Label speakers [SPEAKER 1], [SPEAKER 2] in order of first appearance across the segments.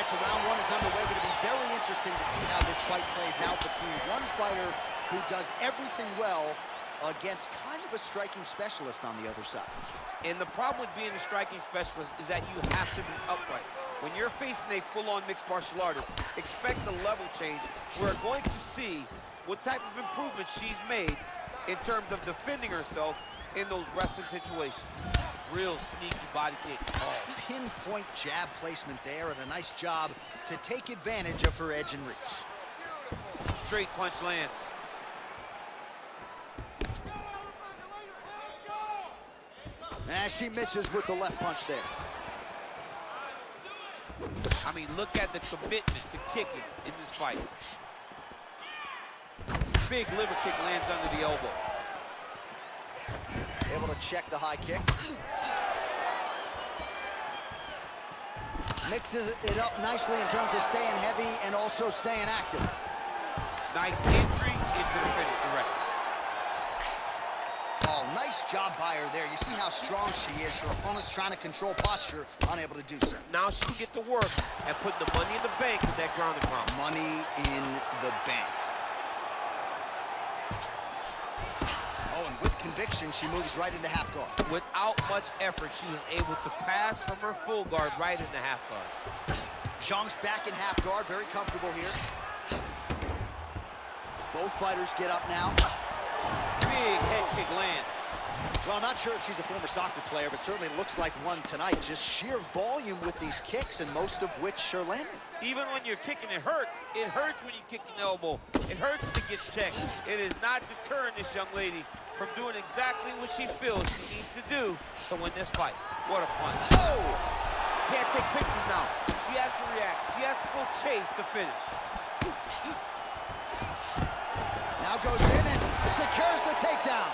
[SPEAKER 1] right, so round one is underway. Going to be very interesting to see how this fight plays out between one fighter who does everything well against kind of a striking specialist on the other side.
[SPEAKER 2] And the problem with being a striking specialist is that you have to be upright. When you're facing a full-on mixed martial artist, expect a level change. We're going to see what type of improvement she's made in terms of defending herself in those wrestling situations. Real sneaky body kick.
[SPEAKER 1] Oh, pinpoint jab placement there, and a nice job to take advantage of her edge and reach.
[SPEAKER 2] Straight punch lands.
[SPEAKER 1] And she misses with the left punch there.
[SPEAKER 2] I mean, look at the commitment to kicking in this fight. Big liver kick lands under the elbow.
[SPEAKER 1] Able to check the high kick. Mixes it up nicely in terms of staying heavy and also staying active.
[SPEAKER 2] Nice entry into the finish direct.
[SPEAKER 1] Oh, nice job by her there. You see how strong she is. Her opponent's trying to control posture, unable to do so.
[SPEAKER 2] Now she can get to work and put the money in the bank with that ground and pound.
[SPEAKER 1] Money in the bank. Oh, and with conviction, she moves right into half guard.
[SPEAKER 2] Without much effort, she was able to pass from her full guard right into half guard.
[SPEAKER 1] Zhang's back in half guard, very comfortable here. Both fighters get up now.
[SPEAKER 2] Big head kick lands.
[SPEAKER 1] Well, I'm not sure if she's a former soccer player, but certainly looks like one tonight. Just sheer volume with these kicks, and most of which are landing.
[SPEAKER 2] Even when you're kicking, it hurts. It hurts when you kick an elbow. It hurts when it gets checked. It is not deterring this young lady from doing exactly what she feels she needs to do to win this fight. What a punch.
[SPEAKER 1] Oh!
[SPEAKER 2] Can't take pictures now. She has to react. She has to go chase the finish.
[SPEAKER 1] Now goes in and secures the takedown.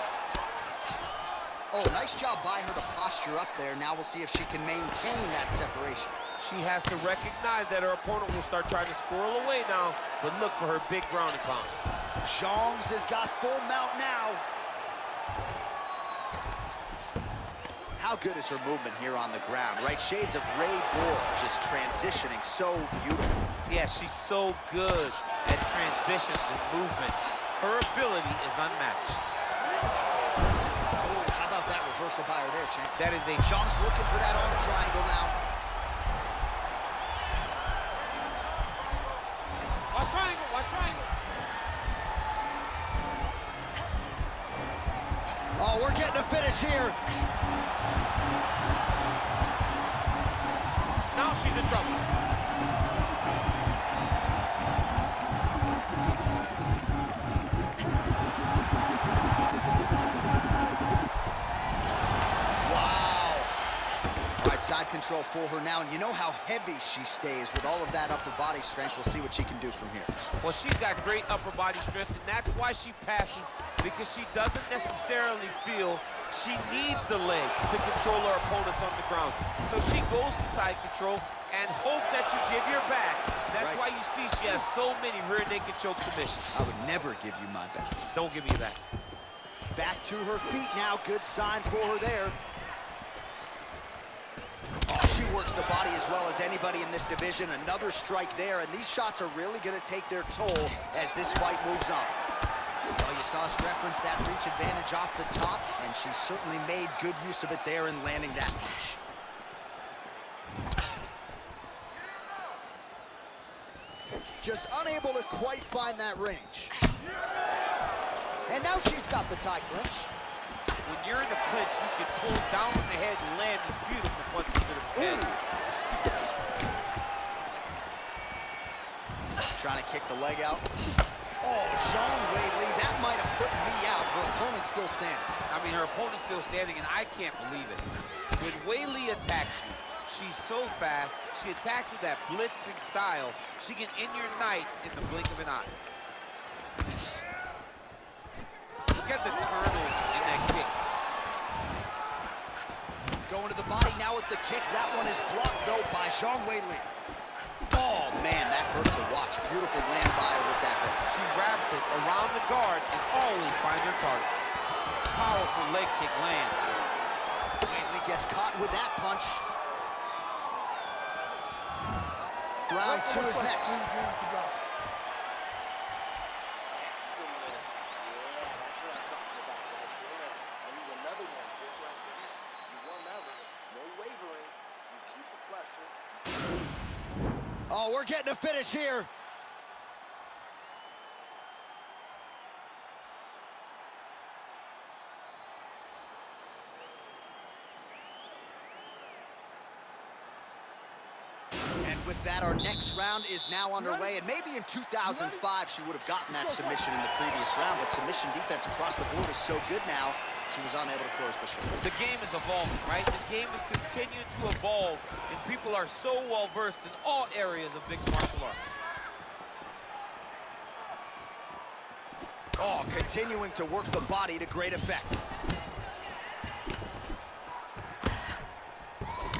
[SPEAKER 1] Oh, nice job by her to posture up there. Now we'll see if she can maintain that separation.
[SPEAKER 2] She has to recognize that her opponent will start trying to squirrel away now, but look for her big ground and pound.
[SPEAKER 1] Zhang's has got full mount now. How good is her movement here on the ground, right? Shades of Ray Borg, just transitioning so beautiful.
[SPEAKER 2] Yeah, she's so good at transitions and movement. Her ability is unmatched.
[SPEAKER 1] Oh, how about that reversal by her there, champ?
[SPEAKER 2] That is a...
[SPEAKER 1] Zhang's looking for that arm triangle now.
[SPEAKER 2] Watch triangle, watch triangle.
[SPEAKER 1] Oh, we're getting a finish here.
[SPEAKER 2] Now she's in trouble.
[SPEAKER 1] Side control for her now, and you know how heavy she stays with all of that upper body strength. We'll see what she can do from here.
[SPEAKER 2] Well, she's got great upper body strength, and that's why she passes, because she doesn't necessarily feel she needs the legs to control her opponents on the ground. So she goes to side control and hopes that you give your back. That's why you see she has so many rear naked choke submissions.
[SPEAKER 1] I would never give you my best.
[SPEAKER 2] Don't give me that.
[SPEAKER 1] Back to her feet now. Good sign for her there. Oh, she works the body as well as anybody in this division. Another strike there, and these shots are really going to take their toll as this fight moves on. Well, you saw us reference that reach advantage off the top, and she certainly made good use of it there in landing that punch. Just unable to quite find that range. And now she's got the tie clinch.
[SPEAKER 2] When you're in the clinch, you can pull down on the head and land these beautiful punches to the head.
[SPEAKER 1] Trying to kick the leg out. Oh, zhangweili, that might have put me out. Her opponent's still standing.
[SPEAKER 2] I mean, her opponent's still standing, and I can't believe it. When Weili attacks you, she's so fast. She attacks with that blitzing style. She can end your night in the blink of an eye. Look at the turtles in that kick.
[SPEAKER 1] Going to the body now with the kick. That one is blocked, though, by zhangweili. Oh, man, that hurt to watch. Beautiful land by her with that hook.
[SPEAKER 2] She wraps it around the guard and always finds her target. Powerful leg kick lands.
[SPEAKER 1] Weili gets caught with that punch. Round 2 is next.
[SPEAKER 3] Excellent. Yeah, that's what I'm talking about right there. I need another one just like that. You won that round. No wavering. You keep the pressure.
[SPEAKER 1] Oh, we're getting a finish here. With that, our next round is now underway, and maybe in 2005 she would have gotten that submission in the previous round, but submission defense across the board is so good now, she was unable to close the show.
[SPEAKER 2] The game is evolving, right? The game is continuing to evolve, and people are so well-versed in all areas of mixed martial arts.
[SPEAKER 1] Oh, continuing to work the body to great effect.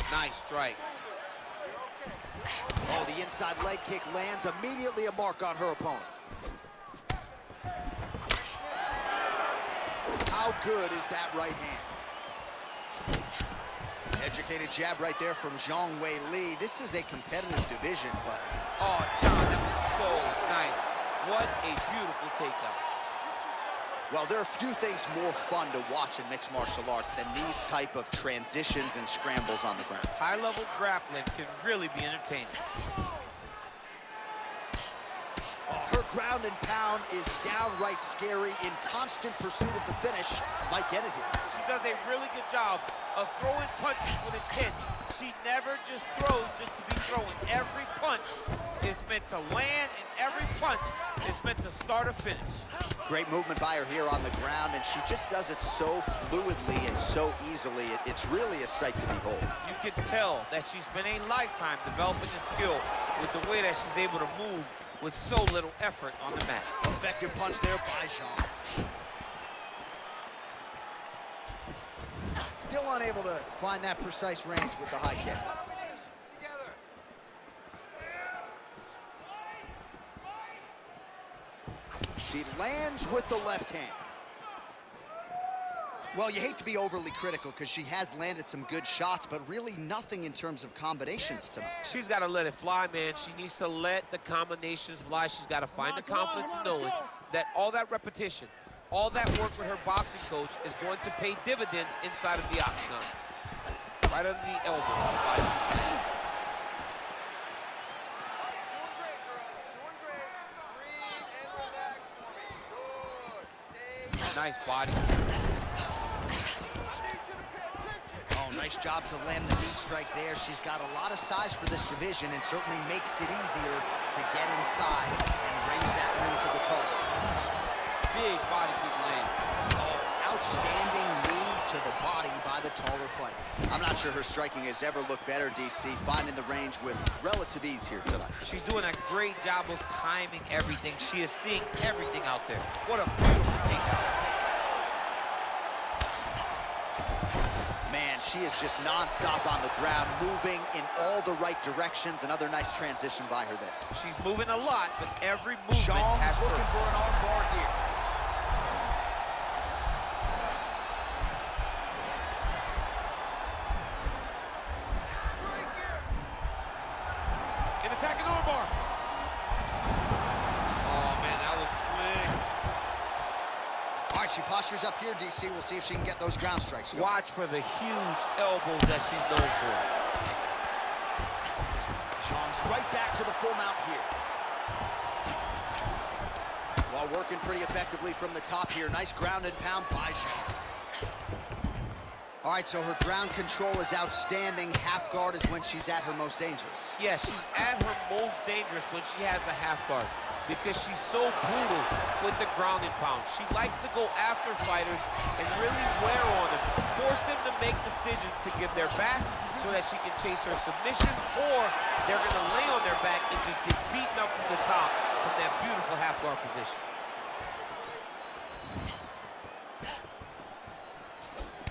[SPEAKER 2] Nice strike.
[SPEAKER 1] Oh, the inside leg kick lands, immediately a mark on her opponent. How good is that right hand? Educated jab right there from zhangweili. This is a competitive division, but...
[SPEAKER 2] Oh, John, that was so nice. What a beautiful takedown.
[SPEAKER 1] Well, there are few things more fun to watch in mixed martial arts than these type of transitions and scrambles on the ground.
[SPEAKER 2] High-level grappling can really be entertaining.
[SPEAKER 1] Oh, her ground and pound is downright scary, in constant pursuit of the finish. Might get it here.
[SPEAKER 2] She does a really good job of throwing punches with intent. She never just throws just to be throwing. Every punch is meant to land, and every punch is meant to start or finish.
[SPEAKER 1] Great movement by her here on the ground, and she just does it so fluidly and so easily. It's really a sight to behold.
[SPEAKER 2] You can tell that she's spent a lifetime developing the skill with the way that she's able to move with so little effort on the mat.
[SPEAKER 1] Effective punch there by Zhang. Still unable to find that precise range with the high kick. She lands with the left hand. Well, you hate to be overly critical because she has landed some good shots, but really nothing in terms of combinations tonight.
[SPEAKER 2] She's got to let it fly, man. She needs to let the combinations fly. She's got to find the confidence in knowing that all that repetition, all that work with her boxing coach is going to pay dividends inside of the octagon. Right under the elbow. Nice body.
[SPEAKER 1] Oh, nice job to land the knee strike there. She's got a lot of size for this division and certainly makes it easier to get inside and raise that rim to the target.
[SPEAKER 2] Big body kick land.
[SPEAKER 1] Oh, outstanding knee to the body by the taller fighter. I'm not sure her striking has ever looked better, DC, finding the range with relative ease here tonight.
[SPEAKER 2] She's doing a great job of timing everything. She is seeing everything out there. What a beautiful takedown.
[SPEAKER 1] Man, she is just nonstop on the ground, moving in all the right directions. Another nice transition by her there.
[SPEAKER 2] She's moving a lot, but every movement
[SPEAKER 1] Zhang's
[SPEAKER 2] has
[SPEAKER 1] looking for an arm bar here.
[SPEAKER 2] An attacking arm bar. Oh, man, that was slick.
[SPEAKER 1] All right, she postures up here, DC. We'll see if she can get those ground strikes going.
[SPEAKER 2] Watch for the huge elbows that she's known for.
[SPEAKER 1] Zhang's right back to the full mount here. While working pretty effectively from the top here. Nice ground and pound by Zhang. All right, so her ground control is outstanding. Half guard is when she's at her most dangerous.
[SPEAKER 2] Yeah, she's at her most dangerous when she has a half guard because she's so brutal with the ground and pound. She likes to go after fighters and really wear on them, force them to make decisions to give their backs so that she can chase her submission, or they're going to lay on their back and just get beaten up from the top from that beautiful half guard position.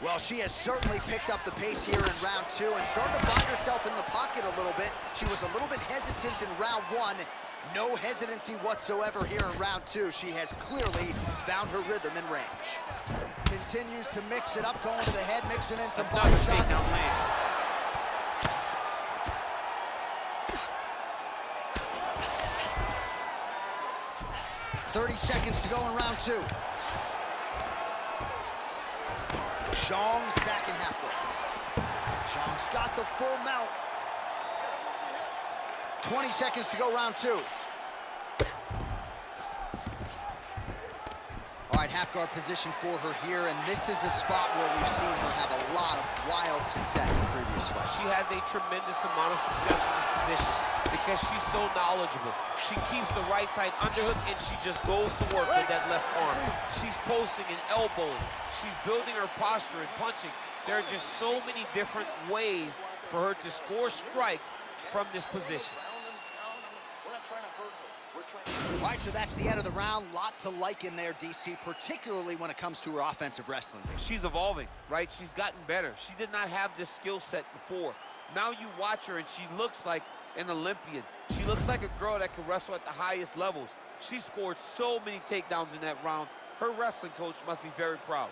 [SPEAKER 1] Well, she has certainly picked up the pace here in round 2 and starting to find herself in the pocket a little bit. She was a little bit hesitant in round 1. No hesitancy whatsoever here in round 2. She has clearly found her rhythm and range. Continues to mix it up, going to the head, mixing in some body shots. 30 seconds to go in round 2. Zhang's back in half guard. Zhang's got the full mount. 20 seconds to go round 2. All right, half guard position for her here, and this is a spot where we've seen her have a lot of wild success in previous fights.
[SPEAKER 2] She has a tremendous amount of success in this position because she's so knowledgeable. She keeps the right side underhook, and she just goes to work with that left arm. She's posting and elbowing. She's building her posture and punching. There are just so many different ways for her to score strikes from this position.
[SPEAKER 3] We're not trying to hurt her.
[SPEAKER 1] All right, so that's the end of the round. Lot to like in there, DC, particularly when it comes to her offensive wrestling.
[SPEAKER 2] She's evolving, right? She's gotten better. She did not have this skill set before. Now you watch her, and she looks like an Olympian. She looks like a girl that can wrestle at the highest levels. She scored so many takedowns in that round. Her wrestling coach must be very proud.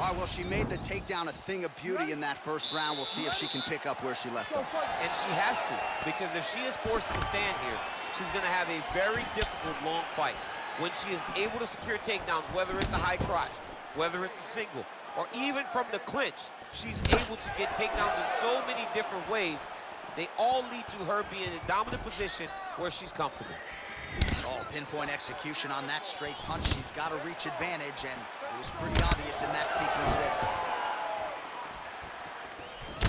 [SPEAKER 1] All right, well, she made the takedown a thing of beauty in that first round. We'll see if she can pick up where she left off.
[SPEAKER 2] And she has to, because if she is forced to stand here, she's going to have a very difficult long fight. When she is able to secure takedowns, whether it's a high crotch, whether it's a single, or even from the clinch, she's able to get takedowns in so many different ways. They all lead to her being in a dominant position where she's comfortable.
[SPEAKER 1] Oh, pinpoint execution on that straight punch. She's got a reach advantage, and it was pretty obvious in that sequence there.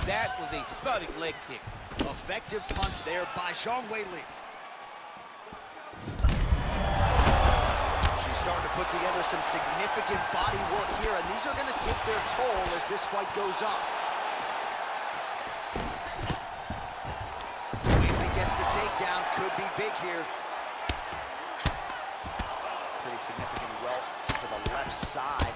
[SPEAKER 2] That was a thudding leg kick.
[SPEAKER 1] Effective punch there by zhangweili. She's starting to put together some significant body work here, and these are going to take their toll as this fight goes on. Weili gets the takedown. Could be big here. Pretty significant well to the left side.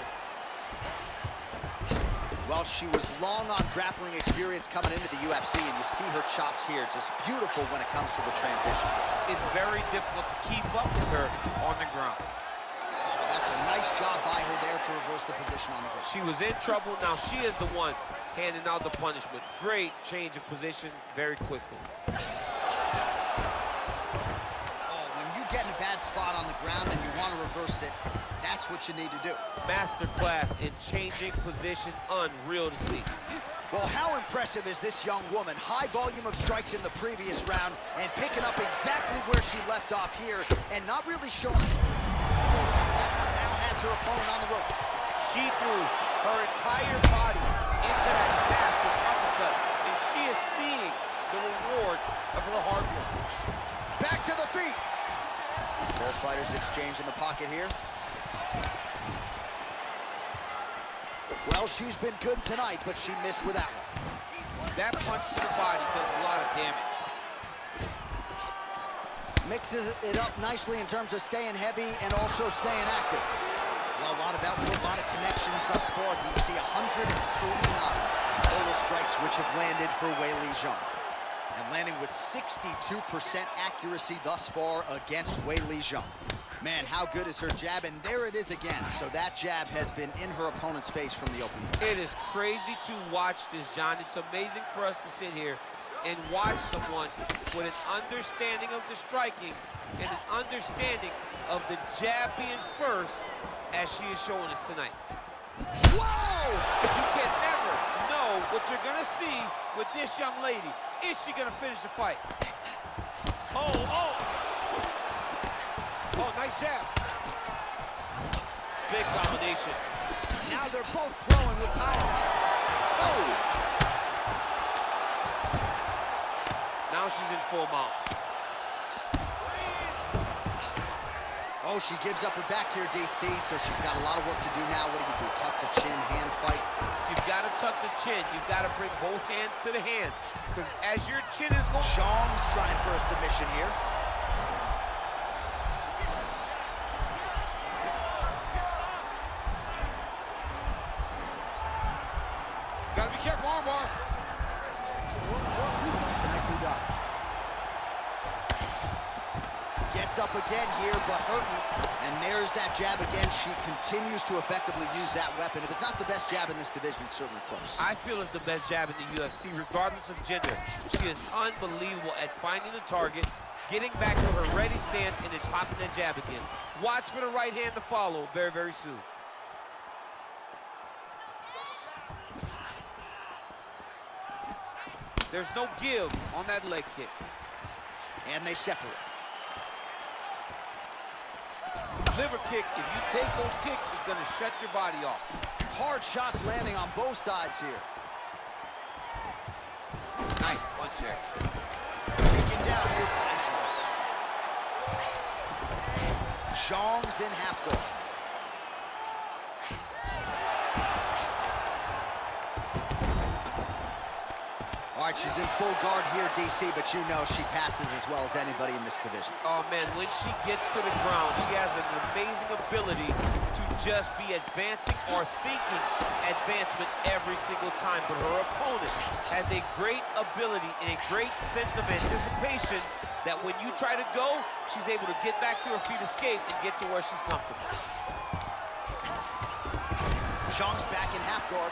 [SPEAKER 1] Well, she was long on grappling experience coming into the UFC, and you see her chops here, just beautiful when it comes to the transition.
[SPEAKER 2] It's very difficult to keep up with her on the ground.
[SPEAKER 1] That's a nice job by her there to reverse the position on the ground.
[SPEAKER 2] She was in trouble. Now she is the one handing out the punishment. Great change of position very quickly.
[SPEAKER 1] Get in a bad spot on the ground and you want to reverse it, that's what you need to do.
[SPEAKER 2] Masterclass in changing position, unreal to see.
[SPEAKER 1] Well, how impressive is this young woman? High volume of strikes in the previous round and picking up exactly where she left off here and not really showing. That one now has her opponent on the ropes.
[SPEAKER 2] She threw her entire body into that massive uppercut, and she is seeing the rewards of her hard work.
[SPEAKER 1] Back to the feet. Both fighters exchange in the pocket here. Well, she's been good tonight, but she missed with that one.
[SPEAKER 2] That punch to the body does a lot of damage.
[SPEAKER 1] Mixes it up nicely in terms of staying heavy and also staying active. Well, a lot of output, a lot of connections thus far. DC 139 total strikes which have landed for Weili Zhang. And landing with 62% accuracy thus far against Weili Zhang. Man, how good is her jab? And there it is again. So that jab has been in her opponent's face from the opening.
[SPEAKER 2] It is crazy to watch this, John. It's amazing for us to sit here and watch someone with an understanding of the striking and an understanding of the jab being first, as she is showing us tonight.
[SPEAKER 1] Whoa!
[SPEAKER 2] You can never know what you're gonna see with this young lady. Is she gonna finish the fight? Oh, nice jab. Big combination.
[SPEAKER 1] Now they're both throwing with power. Oh!
[SPEAKER 2] Now she's in full mount.
[SPEAKER 1] Oh, she gives up her back here, DC, so she's got a lot of work to do now. What do? Tuck the chin, hand fight?
[SPEAKER 2] You've got to tuck the chin. You've got to bring both hands to the hands. Because as your chin is going...
[SPEAKER 1] Zhang's trying for a submission here.
[SPEAKER 2] Got to be careful, armbar.
[SPEAKER 1] Nicely done. Gets up again here, but hurting. And there's that jab again. She continues to effectively use that weapon. If it's not the best jab in this division, it's certainly close.
[SPEAKER 2] I feel it's the best jab in the UFC, regardless of gender. She is unbelievable at finding the target getting back to her ready stance and then popping that jab again. Watch for the right hand to follow very, very soon. There's no give on that leg kick.
[SPEAKER 1] And they separate.
[SPEAKER 2] Liver kick, if you take those kicks, it's going to shut your body off.
[SPEAKER 1] Hard shots landing on both sides here.
[SPEAKER 2] Nice punch there.
[SPEAKER 1] Taken down here by Zhang. Zhang's in half guard. All right, she's in full guard here, DC, but you know she passes as well as anybody in this division.
[SPEAKER 2] Oh, man, when she gets to the ground, she has an amazing ability to just be advancing or thinking advancement every single time. But her opponent has a great ability and a great sense of anticipation that when you try to go, she's able to get back to her feet, escape, and get to where she's comfortable.
[SPEAKER 1] Zhang's back in half guard.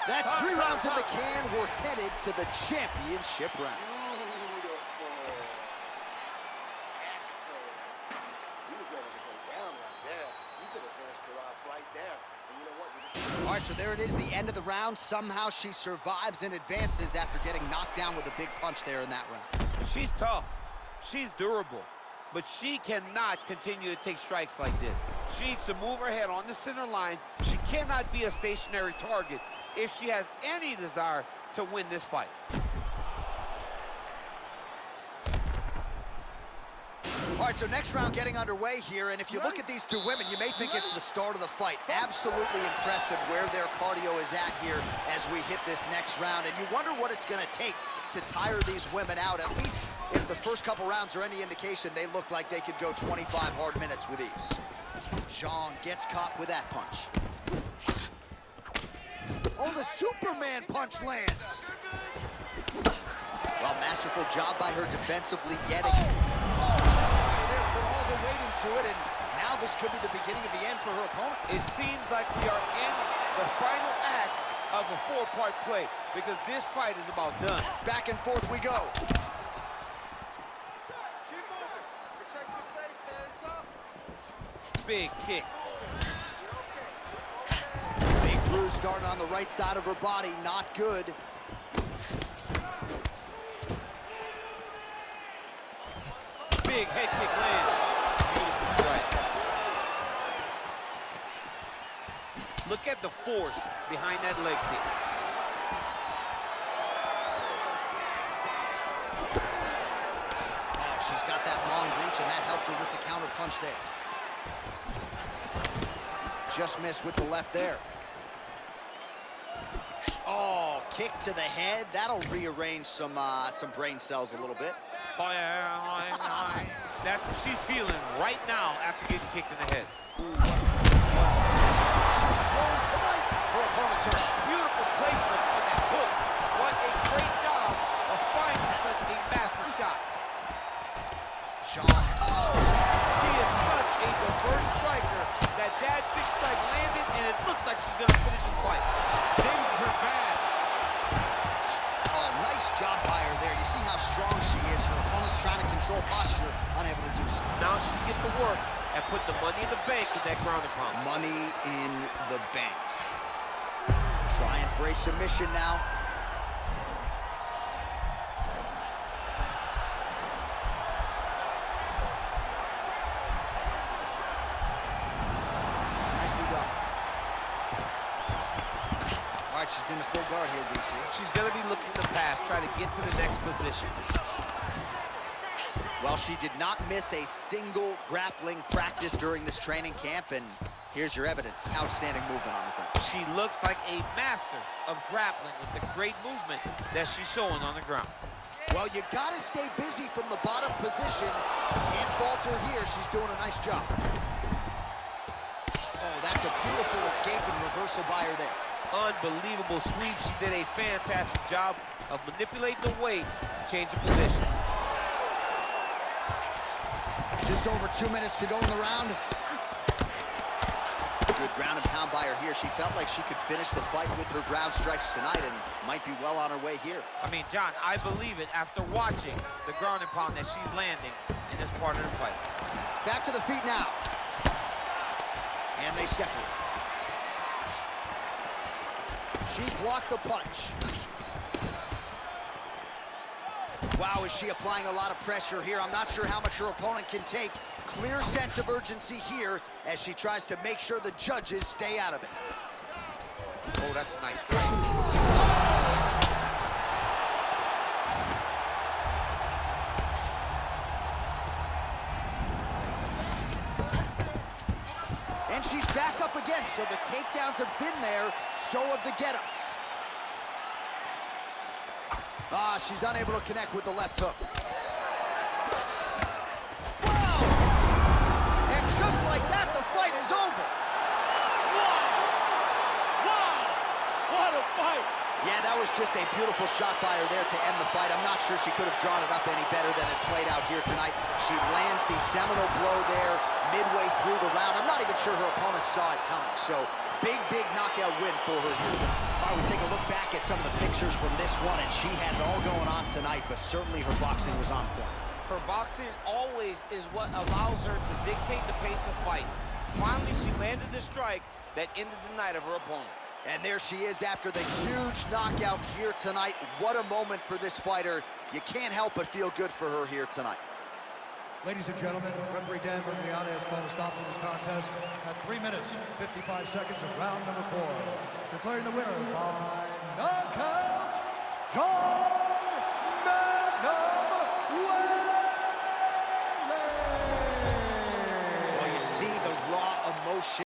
[SPEAKER 1] That's 3 rounds in the can. We're headed to the championship rounds.
[SPEAKER 3] Beautiful. Excellent. She was ready to go down right there. You could have finished her off right there. And you know what?
[SPEAKER 1] All right, so there it is, the end of the round. Somehow she survives and advances after getting knocked down with a big punch there in that round.
[SPEAKER 2] She's tough. She's durable. But she cannot continue to take strikes like this. She needs to move her head on the center line. She cannot be a stationary target if she has any desire to win this fight.
[SPEAKER 1] All right, so next round getting underway here, and if you look at these two women, you may think it's the start of the fight. Absolutely impressive where their cardio is at here as we hit this next round, and you wonder what it's going to take to tire these women out. At least if the first couple rounds are any indication, they look like they could go 25 hard minutes with ease. Zhang gets caught with that punch. Oh, the Superman punch lands. Well, masterful job by her defensively yet again. There, put all of her weight into it, and now this could be the beginning of the end for her opponent.
[SPEAKER 2] It seems like we are in the final act of a 4-part play because this fight is about done.
[SPEAKER 1] Back and forth we go.
[SPEAKER 3] Keep moving. Protect your face, hands up.
[SPEAKER 2] Big kick.
[SPEAKER 1] Big bruise starting on the right side of her body, not good.
[SPEAKER 2] Big head kick lands. Beautiful strike. Look at the force behind that leg kick.
[SPEAKER 1] Oh, she's got that long reach, and that helped her with the counter punch there. Just missed with the left there. Oh, kick to the head. That'll rearrange some brain cells a little bit.
[SPEAKER 2] That's what she's feeling right now after getting kicked in the head.
[SPEAKER 1] She's thrown tonight. Her opponent's hurt.
[SPEAKER 2] Beautiful placement on that hook. What a great job of finding such a massive shot.
[SPEAKER 1] Zhang. Oh.
[SPEAKER 2] She is such a diverse striker that big strike landed, and it looks like she's going to finish this fight. This is her bad.
[SPEAKER 1] Oh, nice job by her there. You see how strong she is. Her opponent's trying to control posture, unable to do so.
[SPEAKER 2] Now she can get to work and put the money in the bank with that ground and pound.
[SPEAKER 1] Money in the bank. Trying for a submission now. Nicely done. All right, she's in the full guard here, DC.
[SPEAKER 2] She's going to be looking to pass, try to get to the next position.
[SPEAKER 1] Well, she did not miss a single grappling practice during this training camp, and here's your evidence. Outstanding movement on the ground.
[SPEAKER 2] She looks like a master of grappling with the great movement that she's showing on the ground.
[SPEAKER 1] Well, you gotta stay busy from the bottom position. Can't falter here. She's doing a nice job. Oh, that's a beautiful escape and reversal by her there.
[SPEAKER 2] Unbelievable sweep. She did a fantastic job of manipulating the weight to change the position.
[SPEAKER 1] Just over 2 minutes to go in the round. Good ground and pound by her here. She felt like she could finish the fight with her ground strikes tonight and might be well on her way here.
[SPEAKER 2] I mean, John, I believe it after watching the ground and pound that she's landing in this part of the fight.
[SPEAKER 1] Back to the feet now. And they separate. She blocked the punch. Wow, is she applying a lot of pressure here? I'm not sure how much her opponent can take. Clear sense of urgency here as she tries to make sure the judges stay out of it.
[SPEAKER 2] Oh, that's a nice strike.
[SPEAKER 1] And she's back up again, so the takedowns have been there, so have the get-ups. Ah, she's unable to connect with the left hook. Wow! And just like that, the fight is over.
[SPEAKER 2] Wow! What a fight!
[SPEAKER 1] Yeah, that was just a beautiful shot by her there to end the fight. I'm not sure she could have drawn it up any better than it played out here tonight. She lands the seminal blow there midway through the round. I'm not even sure her opponent saw it coming. So, big knockout win for her here tonight. All right, we take a look back at some of the pictures from this one, and she had it all going on tonight, but certainly her boxing was on point.
[SPEAKER 2] Her boxing always is what allows her to dictate the pace of fights. Finally, she landed the strike that ended the night of her opponent.
[SPEAKER 1] And there she is after the huge knockout here tonight. What a moment for this fighter. You can't help but feel good for her here tonight.
[SPEAKER 4] Ladies and gentlemen, referee Dan Bergliana has called a stop to this contest at 3 minutes, 55 seconds of round number 4. Declaring the winner by knockout,
[SPEAKER 1] Well, you see the raw emotion.